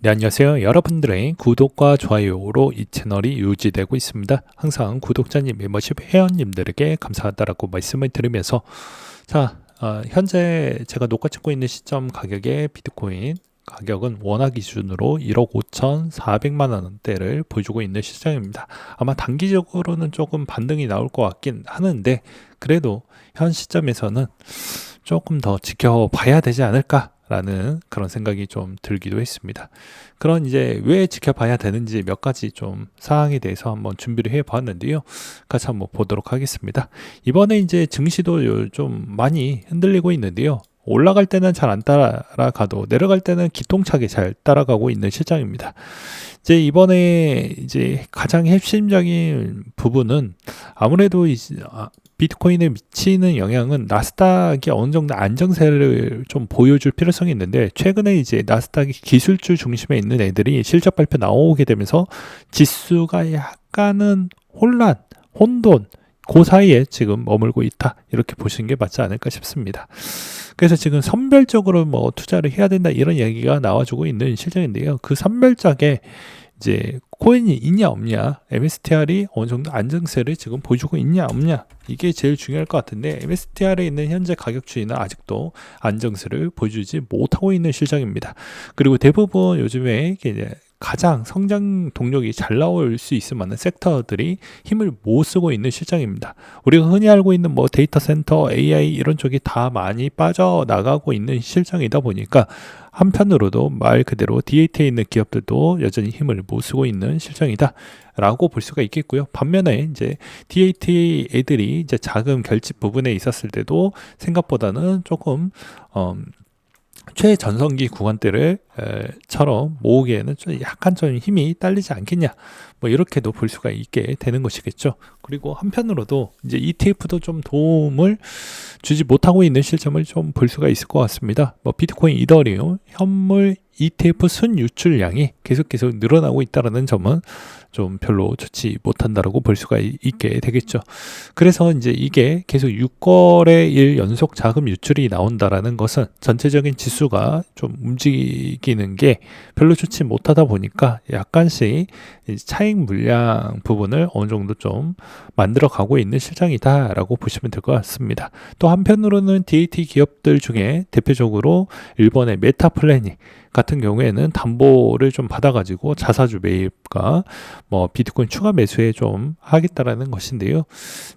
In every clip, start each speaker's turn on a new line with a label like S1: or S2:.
S1: 네, 안녕하세요. 여러분들의 구독과 좋아요로 이 채널이 유지되고 있습니다. 항상 구독자님, 멤버십 회원님들에게 감사하다라고 말씀을 드리면서 현재 제가 녹화 찍고 있는 시점 가격의 비트코인 가격은 원화 기준으로 1억 5,400만 원대를 보여주고 있는 시장입니다. 아마 단기적으로는 조금 반등이 나올 것 같긴 하는데 그래도 현 시점에서는 조금 더 지켜봐야 되지 않을까라는 그런 생각이 좀 들기도 했습니다. 그런 이제 왜 지켜봐야 되는지 몇 가지 좀 사항에 대해서 한번 준비를 해 봤는데요. 같이 한번 보도록 하겠습니다. 이번에 이제 증시도 좀 많이 흔들리고 있는데요. 올라갈 때는 잘 안 따라가도 내려갈 때는 기똥차게 잘 따라가고 있는 실정입니다. 이제 이번에 이제 가장 핵심적인 부분은 아무래도 비트코인에 미치는 영향은 나스닥이 어느 정도 안정세를 좀 보여줄 필요성이 있는데 최근에 이제 나스닥이 기술주 중심에 있는 애들이 실적 발표 나오게 되면서 지수가 약간은 혼돈 그 사이에 지금 머물고 있다 이렇게 보시는 게 맞지 않을까 싶습니다. 그래서 지금 선별적으로 뭐 투자를 해야 된다 이런 얘기가 나와주고 있는 실정인데요. 그 선별적에 이제 코인이 있냐 없냐, MSTR이 어느 정도 안정세를 지금 보여주고 있냐 없냐, 이게 제일 중요할 것 같은데 MSTR에 있는 현재 가격 추이는 아직도 안정세를 보여주지 못하고 있는 실정입니다. 그리고 대부분 요즘에 이제 가장 성장 동력이 잘 나올 수 있을 만한 섹터들이 힘을 못 쓰고 있는 실정입니다. 우리가 흔히 알고 있는 뭐 데이터 센터, AI 이런 쪽이 다 많이 빠져나가고 있는 실정이다 보니까 한편으로도 말 그대로 DAT에 있는 기업들도 여전히 힘을 못 쓰고 있는 실정이다 라고 볼 수가 있겠고요. 반면에 이제 DAT 애들이 이제 자금 결집 부분에 있었을 때도 생각보다는 조금 최전성기 구간대를 처럼 모으기에는 좀 약간 좀 힘이 딸리지 않겠냐, 뭐 이렇게도 볼 수가 있게 되는 것이겠죠. 그리고 한편으로도 이제 ETF도 좀 도움을 주지 못하고 있는 실점을 좀 볼 수가 있을 것 같습니다. 뭐 비트코인, 이더리움, 현물 ETF 순 유출량이 계속 늘어나고 있다는 점은 좀 별로 좋지 못한다라고 볼 수가 있게 되겠죠. 그래서 이제 이게 계속 6거래일 연속 자금 유출이 나온다라는 것은 전체적인 지수가 좀 움직이는 게 별로 좋지 못하다 보니까 약간씩 차익 물량 부분을 어느 정도 좀 만들어 가고 있는 실정이다라고 보시면 될 것 같습니다. 또 한편으로는 DAT 기업들 중에 대표적으로 일본의 메타플래닝 같은 경우에는 담보를 좀 받아가지고 자사주 매입과 뭐 비트코인 추가 매수에 좀 하겠다라는 것인데요.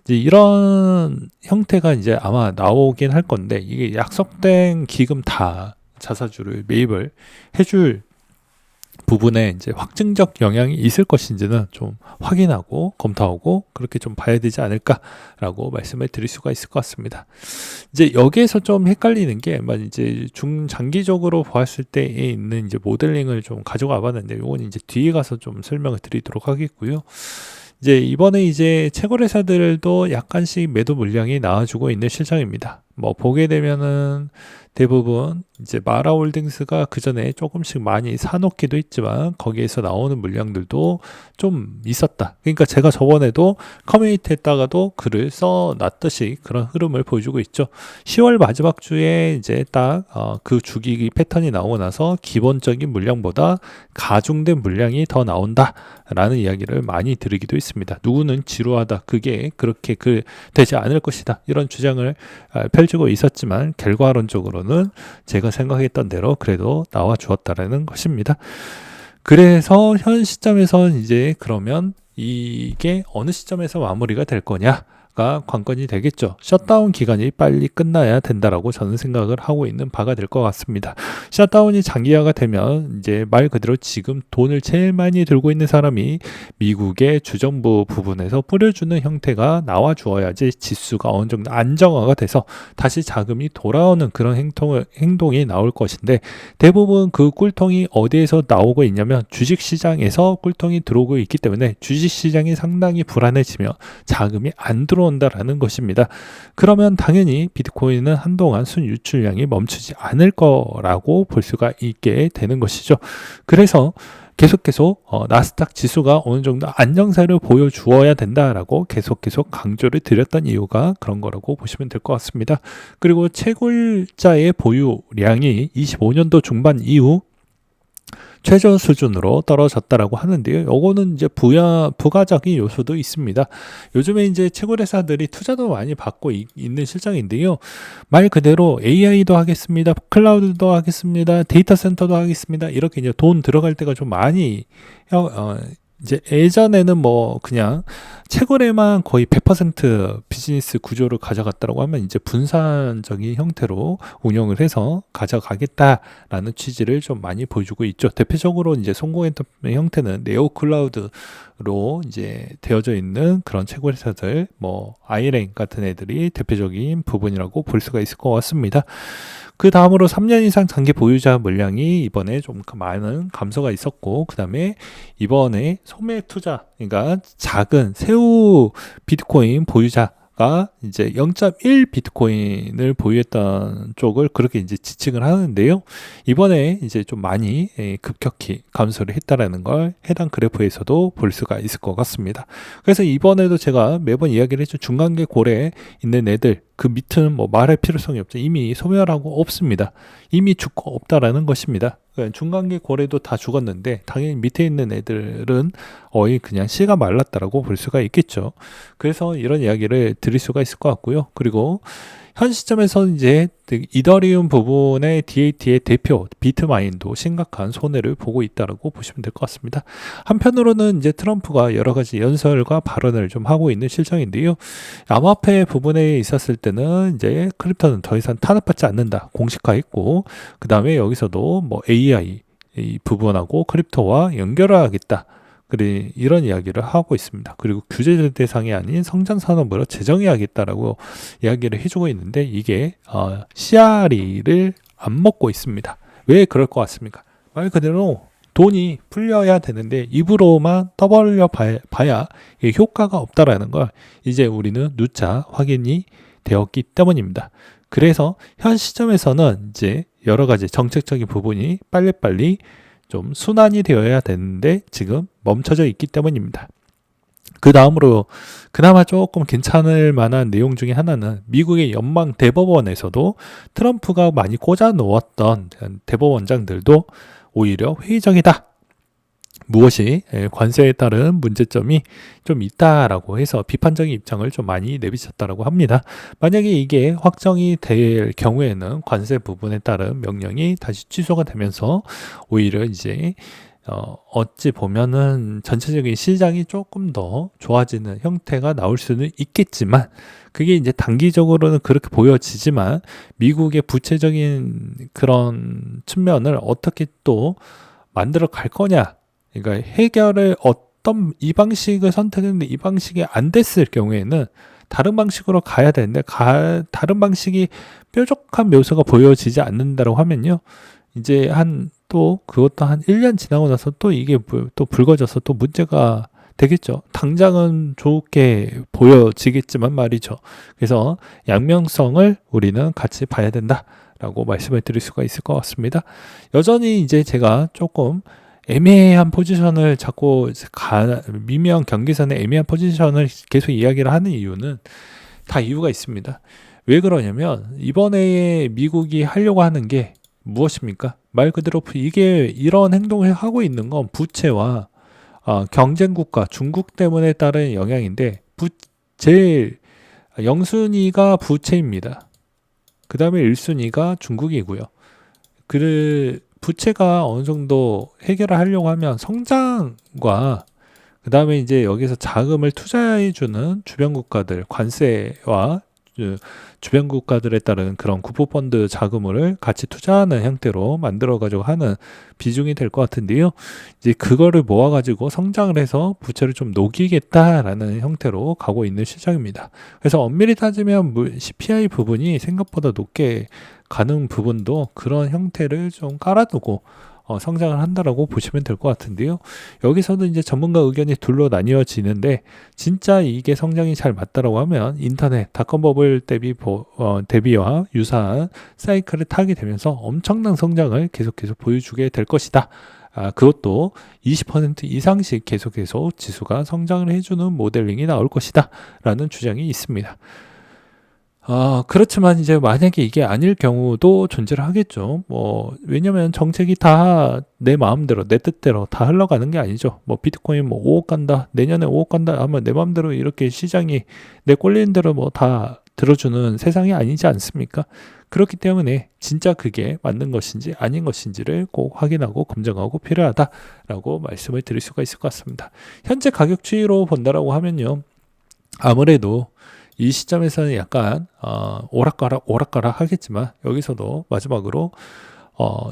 S1: 이제 이런 형태가 이제 아마 나오긴 할 건데 이게 약속된 기금 다 자사주를 매입을 해줄 부분에 이제 확증적 영향이 있을 것인지는 좀 확인하고 검토하고 그렇게 좀 봐야 되지 않을까라고 말씀을 드릴 수가 있을 것 같습니다. 이제 여기에서 좀 헷갈리는 게 이제 중장기적으로 보았을 때에 있는 이제 모델링을 좀 가져가 봤는데 이건 이제 뒤에 가서 좀 설명을 드리도록 하겠고요. 이제 이번에 이제 채권회사들도 약간씩 매도 물량이 나와주고 있는 실정입니다. 뭐 보게 되면은 대부분 이제 마라홀딩스가 그 전에 조금씩 많이 사놓기도 했지만 거기에서 나오는 물량들도 좀 있었다. 그러니까 제가 저번에도 커뮤니티에다가도 글을 써놨듯이 그런 흐름을 보여주고 있죠. 10월 마지막 주에 이제 딱 그 주기 패턴이 나오고 나서 기본적인 물량보다 가중된 물량이 더 나온다라는 이야기를 많이 드리기도 했습니다. 누구는 지루하다, 그게 그렇게 되지 않을 것이다, 이런 주장을 펼치고 있었지만 결과론적으로는 제가 생각했던 대로 그래도 나와 주었다라는 것입니다. 그래서 현 시점에서 이제 그러면 이게 어느 시점에서 마무리가 될 거냐가 관건이 되겠죠. 셧다운 기간이 빨리 끝나야 된다라고 저는 생각을 하고 있는 바가 될 것 같습니다. 셧다운이 장기화가 되면 이제 말 그대로 지금 돈을 제일 많이 들고 있는 사람이 미국의 주정부 부분에서 뿌려주는 형태가 나와 주어야지 지수가 어느 정도 안정화가 돼서 다시 자금이 돌아오는 그런 행동이 나올 것인데 대부분 그 꿀통이 어디에서 나오고 있냐면 주식시장에서 꿀통이 들어오고 있기 때문에 주식시장이 상당히 불안해지며 자금이 안 들어온다라는 것입니다. 그러면 당연히 비트코인은 한동안 순유출량이 멈추지 않을 거라고 볼 수가 있게 되는 것이죠. 그래서 계속 나스닥 지수가 어느 정도 안정세를 보여주어야 된다라고 계속 강조를 드렸던 이유가 그런 거라고 보시면 될 것 같습니다. 그리고 채굴자의 보유량이 25년도 중반 이후 최저 수준으로 떨어졌다라고 하는데요. 요거는 이제 부가적인 요소도 있습니다. 요즘에 이제 채굴회사들이 투자도 많이 받고 있는 실정인데요. 말 그대로 AI도 하겠습니다. 클라우드도 하겠습니다. 데이터 센터도 하겠습니다. 이렇게 이제 돈 들어갈 때가 좀 많이 이제 예전에는 뭐 그냥 채굴에만 거의 100% 비즈니스 구조를 가져갔다고 하면 이제 분산적인 형태로 운영을 해서 가져가겠다라는 취지를 좀 많이 보여주고 있죠. 대표적으로 이제 성공했던 형태는 네오 클라우드로 이제 되어져 있는 그런 채굴 회사들, 뭐 아이랭 같은 애들이 대표적인 부분이라고 볼 수가 있을 것 같습니다. 그 다음으로 3년 이상 장기 보유자 물량이 이번에 좀 많은 감소가 있었고, 그 다음에 이번에 소매 투자, 그러니까 작은 새우 비트코인 보유자가 이제 0.1 비트코인을 보유했던 쪽을 그렇게 이제 지칭을 하는데요. 이번에 이제 좀 많이 급격히 감소를 했다라는 걸 해당 그래프에서도 볼 수가 있을 것 같습니다. 그래서 이번에도 제가 매번 이야기를 했죠. 중간계 고래에 있는 애들, 그 밑은 뭐 말할 필요성이 없죠. 이미 소멸하고 없습니다. 이미 죽고 없다라는 것입니다. 중간계 고래도 다 죽었는데 당연히 밑에 있는 애들은 거의 그냥 씨가 말랐다라고 볼 수가 있겠죠. 그래서 이런 이야기를 드릴 수가 있을 것 같고요. 그리고 현 시점에서 이제 이더리움 부분의 DAT의 대표 비트마인도 심각한 손해를 보고 있다라고 보시면 될 것 같습니다. 한편으로는 이제 트럼프가 여러 가지 연설과 발언을 좀 하고 있는 실정인데요. 암호화폐 부분에 있었을 때는 이제 크립토는 더 이상 탄압받지 않는다 공식화했고, 그 다음에 여기서도 뭐 AI 이 부분하고 크립토와 연결을 하겠다. 그래 이런 이야기를 하고 있습니다. 그리고 규제 대상이 아닌 성장 산업으로 재정해야겠다라고 이야기를 해주고 있는데 이게 CRE를 안 먹고 있습니다. 왜 그럴 것 같습니까? 말 그대로 돈이 풀려야 되는데 입으로만 떠벌려 봐야 효과가 없다라는 걸 이제 우리는 누차 확인이 되었기 때문입니다. 그래서 현 시점에서는 이제 여러 가지 정책적인 부분이 빨리빨리 좀 순환이 되어야 되는데 지금 멈춰져 있기 때문입니다. 그 다음으로 그나마 조금 괜찮을 만한 내용 중에 하나는 미국의 연방 대법원에서도 트럼프가 많이 꽂아 놓았던 대법원장들도 오히려 회의적이다. 무엇이 관세에 따른 문제점이 좀 있다라고 해서 비판적인 입장을 좀 많이 내비쳤다라고 합니다. 만약에 이게 확정이 될 경우에는 관세 부분에 따른 명령이 다시 취소가 되면서 오히려 이제 어찌 보면은 전체적인 시장이 조금 더 좋아지는 형태가 나올 수는 있겠지만 그게 이제 단기적으로는 그렇게 보여지지만 미국의 부채적인 그런 측면을 어떻게 또 만들어 갈 거냐, 그러니까 해결을 어떤 이 방식을 선택했는데 이 방식이 안 됐을 경우에는 다른 방식으로 가야 되는데 다른 방식이 뾰족한 묘사가 보여지지 않는다고 하면요, 이제 그것도 한 1년 지나고 나서 또 이게 또 불거져서 또 문제가 되겠죠. 당장은 좋게 보여지겠지만 말이죠. 그래서 양면성을 우리는 같이 봐야 된다라고 말씀을 드릴 수가 있을 것 같습니다. 여전히 이제 제가 조금 애매한 포지션을 자꾸 미묘한 경계선의 애매한 포지션을 계속 이야기를 하는 이유는 다 이유가 있습니다. 왜 그러냐면 이번에 미국이 하려고 하는 게 무엇입니까? 말 그대로 이게 이런 행동을 하고 있는 건 부채와 경쟁국가 중국 때문에 따른 영향인데 제일 0순위가 부채입니다. 그 다음에 1순위가 중국이고요. 부채가 어느 정도 해결을 하려고 하면 성장과 그 다음에 이제 여기서 자금을 투자해주는 주변 국가들, 관세와 주변 국가들에 따른 그런 구포펀드 자금을 같이 투자하는 형태로 만들어가지고 하는 비중이 될 것 같은데요. 이제 그거를 모아가지고 성장을 해서 부채를 좀 녹이겠다라는 형태로 가고 있는 실정입니다. 그래서 엄밀히 따지면 CPI 부분이 생각보다 높게 가는 부분도 그런 형태를 좀 깔아두고 성장을 한다라고 보시면 될 것 같은데요. 여기서는 이제 전문가 의견이 둘로 나뉘어지는데 진짜 이게 성장이 잘 맞다라고 하면 인터넷 닷컴 버블 대비와 유사한 사이클을 타게 되면서 엄청난 성장을 계속해서 보여주게 될 것이다. 그것도 20% 이상씩 계속해서 지수가 성장을 해주는 모델링이 나올 것이다 라는 주장이 있습니다. 그렇지만 이제 만약에 이게 아닐 경우도 존재를 하겠죠. 왜냐면 정책이 다 내 마음대로, 내 뜻대로 다 흘러가는 게 아니죠. 비트코인 5억 간다, 내년에 5억 간다 하면 내 마음대로 이렇게 시장이 내 꼴리는 대로 다 들어주는 세상이 아니지 않습니까? 그렇기 때문에 진짜 그게 맞는 것인지 아닌 것인지를 꼭 확인하고 검증하고 필요하다라고 말씀을 드릴 수가 있을 것 같습니다. 현재 가격 추이로 본다라고 하면요. 아무래도 이 시점에서는 약간 오락가락 하겠지만 여기서도 마지막으로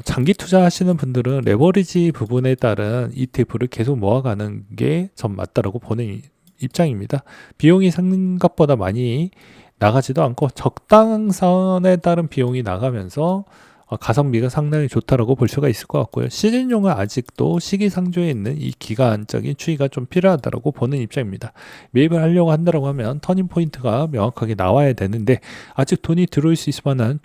S1: 장기 투자하시는 분들은 레버리지 부분에 따른 ETF를 계속 모아가는 게 전 맞다라고 보는 입장입니다. 비용이 생각보다 많이 나가지도 않고 적당한 선에 따른 비용이 나가면서 가성비가 상당히 좋다라고 볼 수가 있을 것 같고요. 시즌용은 아직도 시기상조에 있는 이 기간적인 추이가 좀 필요하다라고 보는 입장입니다. 매입을 하려고 한다고 하면 터닝 포인트가 명확하게 나와야 되는데 아직 돈이 들어올 수 있을 만한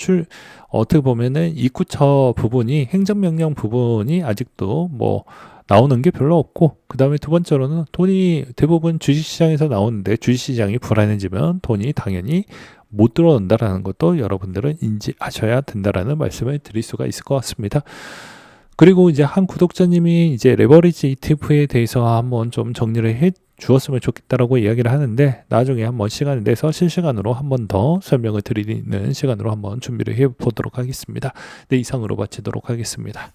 S1: 어떻게 보면은 입구처 부분이 행정명령 부분이 아직도 나오는 게 별로 없고, 그 다음에 두 번째로는 돈이 대부분 주식시장에서 나오는데 주식시장이 불안해지면 돈이 당연히 못 들어온다라는 것도 여러분들은 인지하셔야 된다라는 말씀을 드릴 수가 있을 것 같습니다. 그리고 이제 한 구독자님이 이제 레버리지 ETF에 대해서 한번 좀 정리를 해 주었으면 좋겠다라고 이야기를 하는데 나중에 한번 시간을 내서 실시간으로 한번 더 설명을 드리는 시간으로 한번 준비를 해 보도록 하겠습니다. 네, 이상으로 마치도록 하겠습니다.